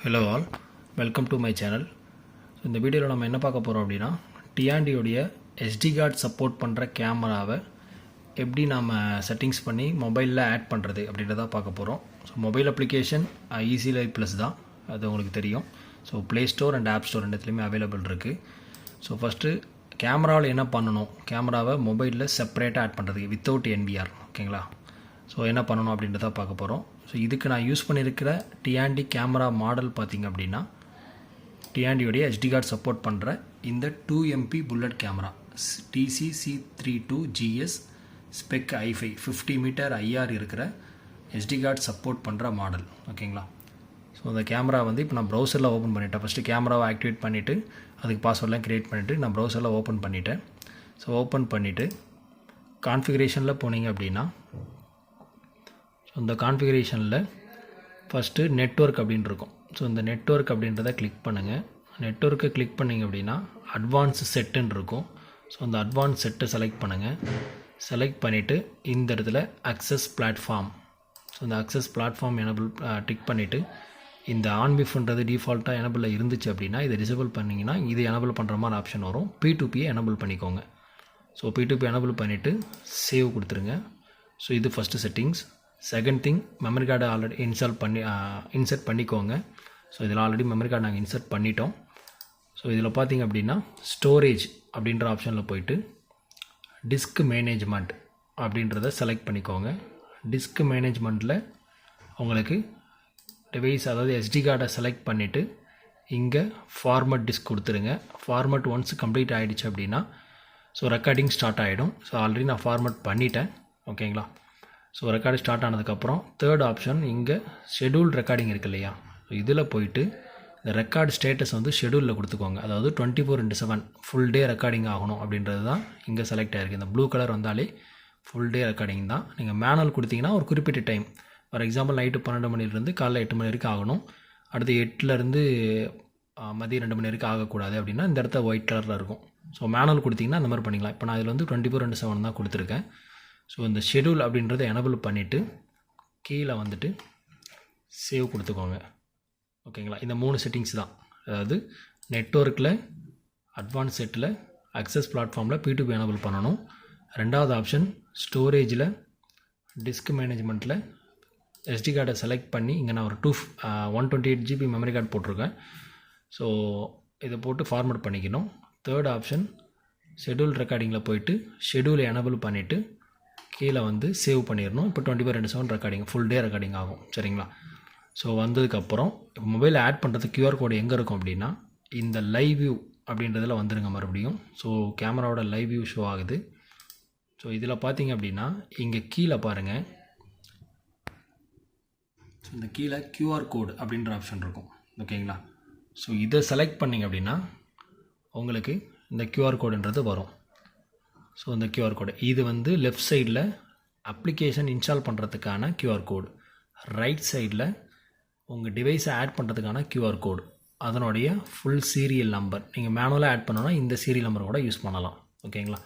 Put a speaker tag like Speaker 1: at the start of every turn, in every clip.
Speaker 1: Hello all, welcome to my channel. இந்த வீடியோவில் நம்ம என்ன பார்க்க போகிறோம் அப்படின்னா டிஆன்டியோடைய SD கார்டு சப்போர்ட் பண்ணுற கேமராவை எப்படி நாம் செட்டிங்ஸ் பண்ணி மொபைலில் ஆட் பண்ணுறது அப்படின்றத பார்க்க போகிறோம். So mobile application easy live plus தான், அது உங்களுக்கு தெரியும். So play store and app store ரெண்டுத்துலேயுமே அவைலபிள் இருக்குது. ஸோ ஃபஸ்ட்டு கேமராவில் என்ன பண்ணணும், கேமராவை மொபைலில் செப்பரேட்டாக ஆட் பண்ணுறதுக்கு வித்தவுட் NVR, ஓகேங்களா? ஸோ என்ன பண்ணணும் அப்படின்றத பார்க்க போகிறோம். ஸோ இதுக்கு நான் யூஸ் பண்ணியிருக்கிற டிஆன்டி கேமரா மாடல் பார்த்திங்க அப்படின்னா டிஆன்டியோடைய SD கார்டு சப்போர்ட் பண்ணுற இந்த 2MP bullet camera TC-C32GS spec i5 50 metre IR இருக்கிற SD கார்டு சப்போர்ட் பண்ணுற மாடல், ஓகேங்களா? ஸோ அந்த கேமரா வந்து இப்போ நான் ப்ரௌசரில் ஓப்பன் பண்ணிட்டேன். ஃபஸ்ட்டு கேமராவை ஆக்டிவேட் பண்ணிவிட்டு அதுக்கு பாஸ்வேர்ட்லாம் க்ரியேட் பண்ணிவிட்டு நான் ப்ரௌசரில் ஓப்பன் பண்ணிட்டேன். ஸோ ஓப்பன் பண்ணிவிட்டு கான்ஃபிகரேஷனில் போனீங்க அப்படின்னா ஸோ இந்த கான்ஃபிகரேஷனில் ஃபஸ்ட்டு நெட்வொர்க் அப்படின்னு இருக்கும். ஸோ இந்த நெட்வொர்க் அப்படின்றத கிளிக் பண்ணுங்கள். நெட்வொர்க்கை கிளிக் பண்ணிங்க அப்படின்னா அட்வான்ஸ் செட்டுன்னு இருக்கும். ஸோ அந்த அட்வான்ஸ் செட்டை செலக்ட் பண்ணுங்கள். செலக்ட் பண்ணிவிட்டு இந்த இடத்துல அக்சஸ் பிளாட்ஃபார்ம், ஸோ இந்த அக்சஸ் பிளாட்ஃபார்ம் எனபிள் டிக் பண்ணிவிட்டு இந்த ஆன்பிஃப்ன்றது டிஃபால்ட்டாக எனபிளில் இருந்துச்சு அப்படின்னா இதை டிசேபிள் பண்ணிங்கன்னா இது எனபிள் பண்ணுற மாதிரி ஆப்ஷன் வரும். P2P எனபிள் பண்ணிக்கோங்க. ஸோ P2P எனபிள் பண்ணிவிட்டு சேவ் கொடுத்துருங்க. ஸோ இது first settings. Second thing, memory கார்டை ஆல்ரெடி இன்சர்ட் பண்ணிக்கோங்க. ஸோ இதில் ஆல்ரெடி மெமரி கார்டு நாங்கள் இன்சர்ட் பண்ணிட்டோம். ஸோ இதில் பார்த்திங்க அப்படின்னா ஸ்டோரேஜ் அப்படின்ற ஆப்ஷனில் போயிட்டு டிஸ்க் மேனேஜ்மெண்ட் அப்படின்றத செலக்ட் பண்ணிக்கோங்க. டிஸ்க் மேனேஜ்மெண்ட்டில் உங்களுக்கு டிவைஸ், அதாவது SD கார்டை செலக்ட் பண்ணிவிட்டு இங்கே ஃபார்மட் டிஸ்க் கொடுத்துருங்க. ஃபார்மட் ஒன்ஸ் கம்ப்ளீட் ஆகிடுச்சு அப்படின்னா ஸோ ரெக்கார்டிங் ஸ்டார்ட் ஆகிடும். ஸோ ஆல்ரெடி நான் ஃபார்மட் பண்ணிட்டேன், ஓகேங்களா? ஸோ ரெக்கார்டு ஸ்டார்ட் ஆனதுக்கப்புறம் தேர்ட் ஆப்ஷன் இங்கே ஷெடியூல் ரெக்கார்டிங் இருக்குது இல்லையா? ஸோ இதில் போயிட்டு இந்த ரெக்கார்டு ஸ்டேட்டஸ் வந்து ஷெடியூலில் கொடுத்துக்கோங்க. அதாவது 24/7 ஃபுல் டே ரெக்கார்டிங் ஆகணும் அப்படின்றது தான் இங்கே செலக்ட் ஆகிருக்கு. இந்த ப்ளூ கலர் வந்தாலே ஃபுல் டே ரெக்கார்டிங் தான். நீங்கள் மேனுவல் கொடுத்தீங்கன்னா ஒரு குறிப்பிட்ட டைம், ஃபார் எக்ஸாம்பிள் நைட்டு 12 மணிலேருந்து காலைல 8 மணி வரைக்கும் ஆகணும், அடுத்து 8லேருந்து மதியம் 2 மணி வரைக்கும் ஆகக்கூடாது அப்படின்னா இந்த இடத்த ஒயிட் கலரில் இருக்கும். ஸோ மேனுவல் கொடுத்தீங்கன்னா அந்த மாதிரி பண்ணிக்கலாம். இப்போ நான் இதில் வந்து 24/7 தான் கொடுத்துருக்கேன். ஸோ இந்த ஷெடியூல் அப்படின்றத எனபிள் பண்ணிவிட்டு கீழே வந்துட்டு சேவ் கொடுத்துக்கோங்க, ஓகேங்களா? இந்த 3 செட்டிங்ஸ் தான். அதாவது நெட்வொர்க்கில், அட்வான்ஸ் செட்டில், அக்சஸ் பிளாட்ஃபார்மில் P2P எனபிள் பண்ணணும். ரெண்டாவது ஆப்ஷன் ஸ்டோரேஜில், டிஸ்க் மேனேஜ்மெண்ட்டில் SD கார்டை செலக்ட் பண்ணி இங்கே நான் ஒரு 128 GB மெமரி கார்டு போட்டிருக்கேன். ஸோ இதை போட்டு ஃபார்மட் பண்ணிக்கணும். தேர்ட் ஆப்ஷன் ஷெடியூல் ரெக்கார்டிங்கில் போயிட்டு ஷெடியூலை எனபிள் பண்ணிவிட்டு கீழே வந்து சேவ் பண்ணிடணும். இப்போ 24/7 ரெக்கார்டிங், ஃபுல் டே ரெக்கார்டிங் ஆகும், சரிங்களா? ஸோ வந்ததுக்கப்புறம் இப்போ மொபைலில் ஆட் பண்ணுறது QR கோடு எங்கே இருக்கும் அப்படின்னா இந்த லைவ் வியூ அப்படின்றதில் வந்துடுங்க மறுபடியும். ஸோ கேமராவோட லைவ் வியூ ஷோ ஆகுது. ஸோ இதில் பார்த்தீங்க அப்படின்னா இங்கே கீழே பாருங்கள், ஸோ இந்த கீழே QR கோடு அப்படின்ற ஆப்ஷன் இருக்கும், ஓகேங்களா? ஸோ இதை செலக்ட் பண்ணிங்க அப்படின்னா உங்களுக்கு இந்த QR கோடுன்றது வரும். ஸோ இந்த QR கோடு இது வந்து லெஃப்ட் சைடில் அப்ளிகேஷன் இன்ஸ்டால் பண்ணுறதுக்கான QR கோடு, ரைட் சைடில் உங்கள் டிவைஸை ஆட் பண்ணுறதுக்கான QR கோடு, அதனுடைய ஃபுல் சீரியல் நம்பர். நீங்கள் மேனுவலாக ஆட் பண்ணோன்னா இந்த சீரியல் நம்பர் கூட யூஸ் பண்ணலாம், ஓகேங்களா?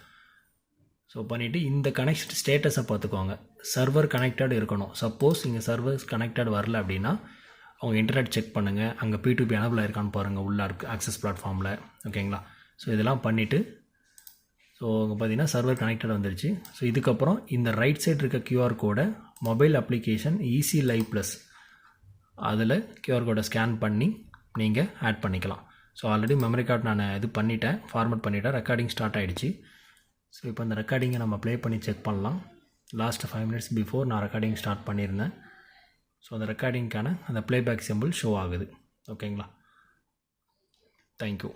Speaker 1: ஸோ பண்ணிவிட்டு இந்த கனெக்ஷன் ஸ்டேட்டஸை பார்த்துக்கோங்க. சர்வர் கனெக்டட் இருக்கணும். சப்போஸ் இங்கே சர்வர்ஸ் கனெக்டட் வரல அப்படின்னா அவங்க இன்டர்நெட் செக் பண்ணுங்கள், அங்கே P2P எனபிள் ஆயிருக்கான்னு பாருங்கள் உள்ளே இருக்குது ஆக்சஸ் பிளாட்ஃபார்மில், ஓகேங்களா? ஸோ இதெல்லாம் பண்ணிவிட்டு ஸோ இங்கே பார்த்தீங்கன்னா சர்வர் கனெக்டட் வந்துடுச்சு. ஸோ இதுக்கப்புறம் இந்த ரைட் சைடு இருக்க QR கோடை mobile application easy live plus அதில் QR கோடை ஸ்கேன் பண்ணி நீங்கள் ஆட் பண்ணிக்கலாம். ஸோ ஆல்ரெடி மெமரி கார்டு நான் இது பண்ணிட்டேன், ஃபார்மட் பண்ணிட்டேன், ரெக்கார்டிங் ஸ்டார்ட் ஆகிடுச்சு. ஸோ இப்போ அந்த ரெக்கார்டிங்கை நம்ம ப்ளே பண்ணி செக் பண்ணலாம். லாஸ்ட் 5 minutes பிஃபோர் நான் ரெக்கார்டிங் ஸ்டார்ட் பண்ணியிருந்தேன். ஸோ அந்த ரெக்கார்டிங்க்கான அந்த ப்ளேபேக் சிம்பிள் ஷோ ஆகுது, ஓகேங்களா? தேங்க்யூ.